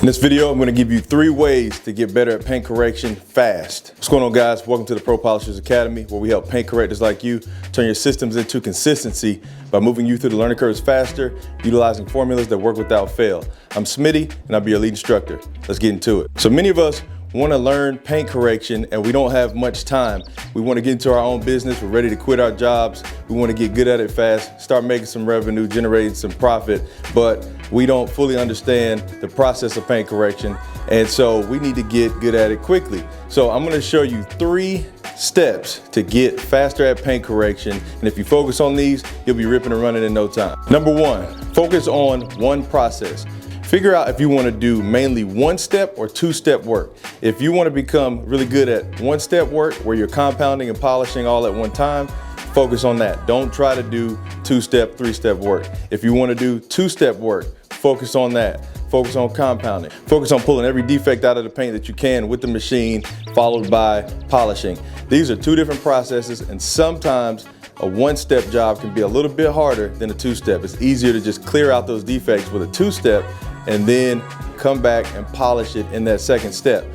In this video, I'm going to give you 3 ways to get better at paint correction fast. What's going on, guys? Welcome to the Pro Polishers Academy, where we help paint correctors like you turn your systems into consistency by moving you through the learning curves faster, utilizing formulas that work without fail. I'm Smitty, and I'll be your lead instructor. Let's get into it. So many of us want to learn paint correction and we don't have much time. We want to get into our own business. We're ready to quit our jobs. We want to get good at it fast, start making some revenue, generating some profit, but we don't fully understand the process of paint correction. And so we need to get good at it quickly. So I'm going to show you 3 steps to get faster at paint correction. And if you focus on these, you'll be ripping and running in no time. Number 1, focus on one process. Figure out if you want to do mainly 1-step or 2-step work. If you want to become really good at 1-step work where you're compounding and polishing all at one time, focus on that. Don't try to do 2-step, 3-step work. If you want to do 2-step work, focus on that. Focus on compounding. Focus on pulling every defect out of the paint that you can with the machine, followed by polishing. These are 2 different processes, and sometimes a 1-step job can be a little bit harder than a 2-step. It's easier to just clear out those defects with a 2-step and then come back and polish it in that 2nd step.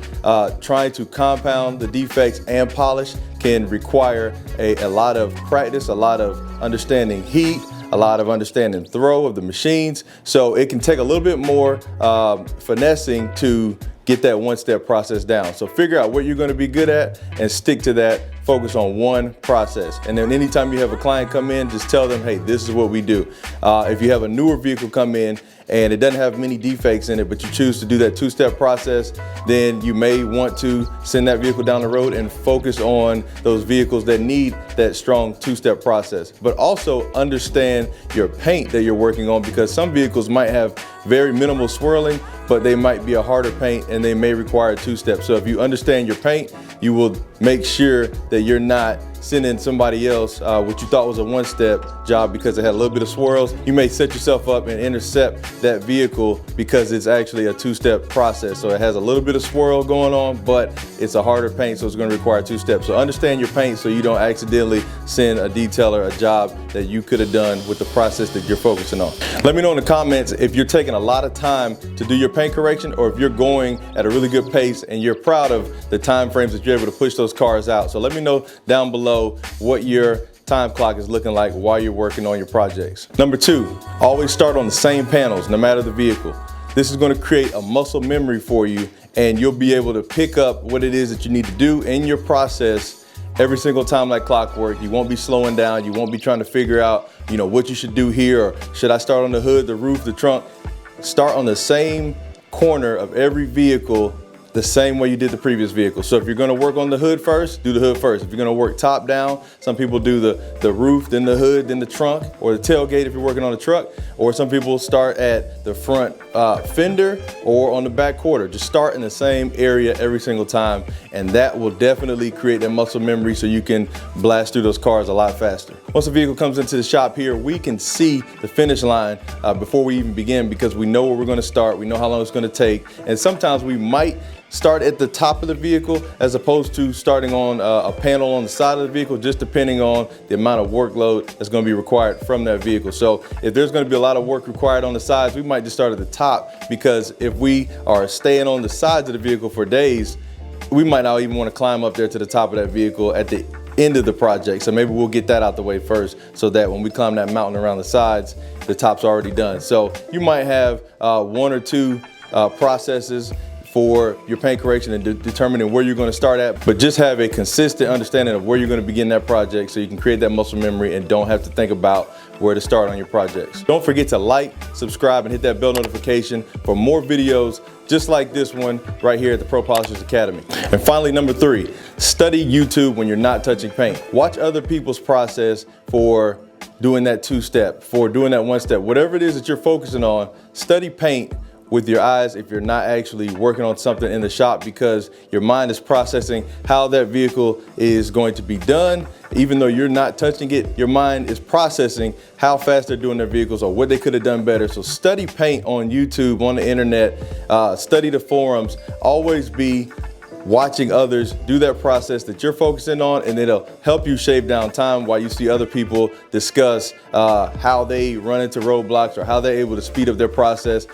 Trying to compound the defects and polish can require a lot of practice, a lot of understanding heat, a lot of understanding throw of the machines. So it can take a little bit more finessing to get that 1-step process down. So figure out what you're going to be good at and stick to that. Focus on one process. And then anytime you have a client come in, just tell them, hey, this is what we do. If you have a newer vehicle come in and it doesn't have many defects in it, but you choose to do that 2-step process, then you may want to send that vehicle down the road and focus on those vehicles that need that strong 2-step process. But also understand your paint that you're working on, because some vehicles might have very minimal swirling, but they might be a harder paint and they may require a 2-step. So if you understand your paint, you will make sure that you're not sending somebody else what you thought was a 1-step job because it had a little bit of swirls. You may set yourself up and intercept that vehicle because it's actually a 2-step process. So it has a little bit of swirl going on, but it's a harder paint, so it's going to require 2 steps. So understand your paint so you don't accidentally send a detailer a job that you could have done with the process that you're focusing on. Let me know in the comments if you're taking a lot of time to do your paint correction, or if you're going at a really good pace and you're proud of the time frames that you're able to push those cars out. So let me know down below what your time clock is looking like while you're working on your projects. Number 2, always start on the same panels, no matter the vehicle. This is going to create a muscle memory for you, and you'll be able to pick up what it is that you need to do in your process every single time like clockwork. You won't be slowing down. You won't be trying to figure out, what you should do here, or should I start on the hood, the roof, the trunk. Start on the same corner of every vehicle the same way you did the previous vehicle. So if you're gonna work on the hood first, do the hood first. If you're gonna work top down, some people do the roof, then the hood, then the trunk, or the tailgate if you're working on a truck, or some people start at the front fender or on the back quarter. Just start in the same area every single time, and that will definitely create that muscle memory so you can blast through those cars a lot faster. Once the vehicle comes into the shop here, we can see the finish line before we even begin, because we know where we're gonna start, we know how long it's gonna take, and sometimes we might start at the top of the vehicle as opposed to starting on a panel on the side of the vehicle, just depending on the amount of workload that's going to be required from that vehicle. So if there's going to be a lot of work required on the sides, we might just start at the top, because if we are staying on the sides of the vehicle for days, we might not even want to climb up there to the top of that vehicle at the end of the project. So maybe we'll get that out the way first, so that when we climb that mountain around the sides, the top's already done. So you might have 1 or 2 processes for your paint correction and determining where you're going to start at, but just have a consistent understanding of where you're going to begin that project so you can create that muscle memory and don't have to think about where to start on your projects. Don't forget to like, subscribe, and hit that bell notification for more videos just like this one right here at the Pro Polishers Academy. And finally, number 3, study YouTube when you're not touching paint. Watch other people's process for doing that 2-step, for doing that 1-step, whatever it is that you're focusing on. Study paint with your eyes if you're not actually working on something in the shop, because your mind is processing how that vehicle is going to be done. Even though you're not touching it, your mind is processing how fast they're doing their vehicles or what they could have done better. So study paint on YouTube, on the internet, study the forums. Always be watching others do that process that you're focusing on, and it'll help you shave down time while you see other people discuss how they run into roadblocks or how they're able to speed up their process.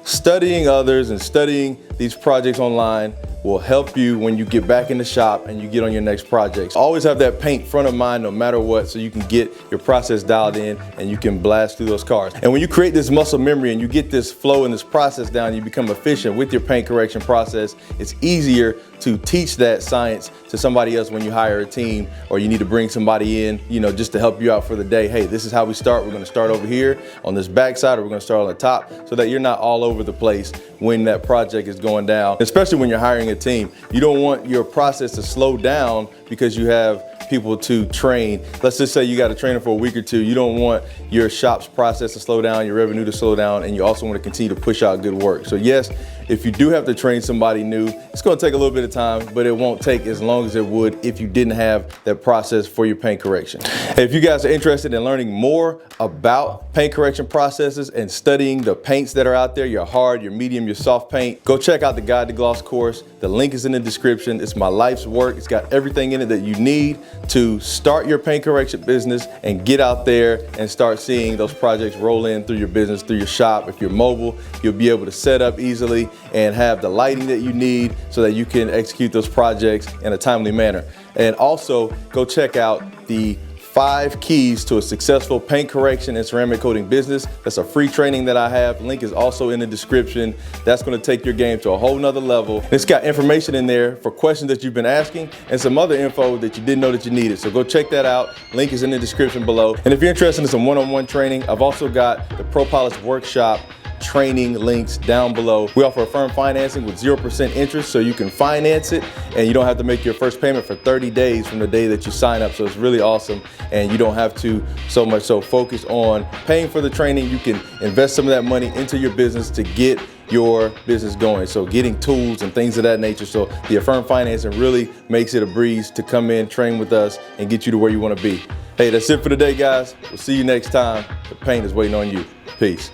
Studying others and studying these projects online will help you when you get back in the shop and you get on your next projects. Always have that paint front of mind no matter what, so you can get your process dialed in and you can blast through those cars. And when you create this muscle memory and you get this flow and this process down, you become efficient with your paint correction process. It's easier to teach that science to somebody else when you hire a team or you need to bring somebody in, just to help you out for the day. Hey, this is how we start. We're gonna start over here on this backside, or we're gonna start on the top, so that you're not all over the place when that project is going down, especially when you're hiring a team. You don't want your process to slow down because you have people to train. Let's just say you got a trainer for a week or two. You don't want your shop's process to slow down, your revenue to slow down, and you also want to continue to push out good work. So yes, if you do have to train somebody new, it's going to take a little bit of time, but it won't take as long as it would if you didn't have that process for your paint correction. Hey, if you guys are interested in learning more about paint correction processes and studying the paints that are out there, your hard, your medium, your soft paint, go check out the Guide to Gloss course. The link is in the description. It's my life's work. It's got everything in it that you need to start your paint correction business and get out there and start seeing those projects roll in through your business, through your shop. If you're mobile, you'll be able to set up easily and have the lighting that you need so that you can execute those projects in a timely manner. And also go check out the 5 keys to a successful paint correction and ceramic coating business. That's a free training that I have. Link is also in the description. That's going to take your game to a whole nother level. It's got information in there for questions that you've been asking and some other info that you didn't know that you needed. So go check that out. Link is in the description below. And if you're interested in some one-on-one training, I've also got the Pro Polish Workshop training links down below. We offer Affirm financing with 0% interest, so you can finance it and you don't have to make your first payment for 30 days from the day that you sign up. So it's really awesome, and you don't have to so much so focus on paying for the training. You can invest some of that money into your business to get your business going. So getting tools and things of that nature. So the Affirm financing really makes it a breeze to come in, train with us, and get you to where you want to be. Hey, that's it for today, guys. We'll see you next time. The paint is waiting on you. Peace.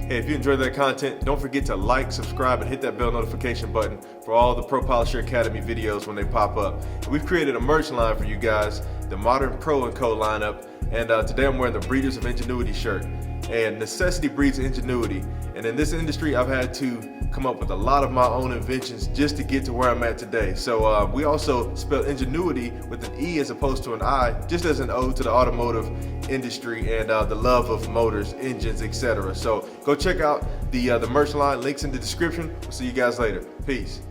Hey, if you enjoyed that content, don't forget to like, subscribe, and hit that bell notification button for all the Pro Polisher Academy videos when they pop up. And we've created a merch line for you guys, the Modern Pro & Co lineup. And today I'm wearing the Breeders of Ingenuity shirt. And necessity breeds ingenuity. And in this industry, I've had to come up with a lot of my own inventions just to get to where I'm at today. So we also spell ingenuity with an E as opposed to an I, just as an ode to the automotive industry and the love of motors, engines, etc. So go check out the merch line. Links in the description. We'll see you guys later. Peace.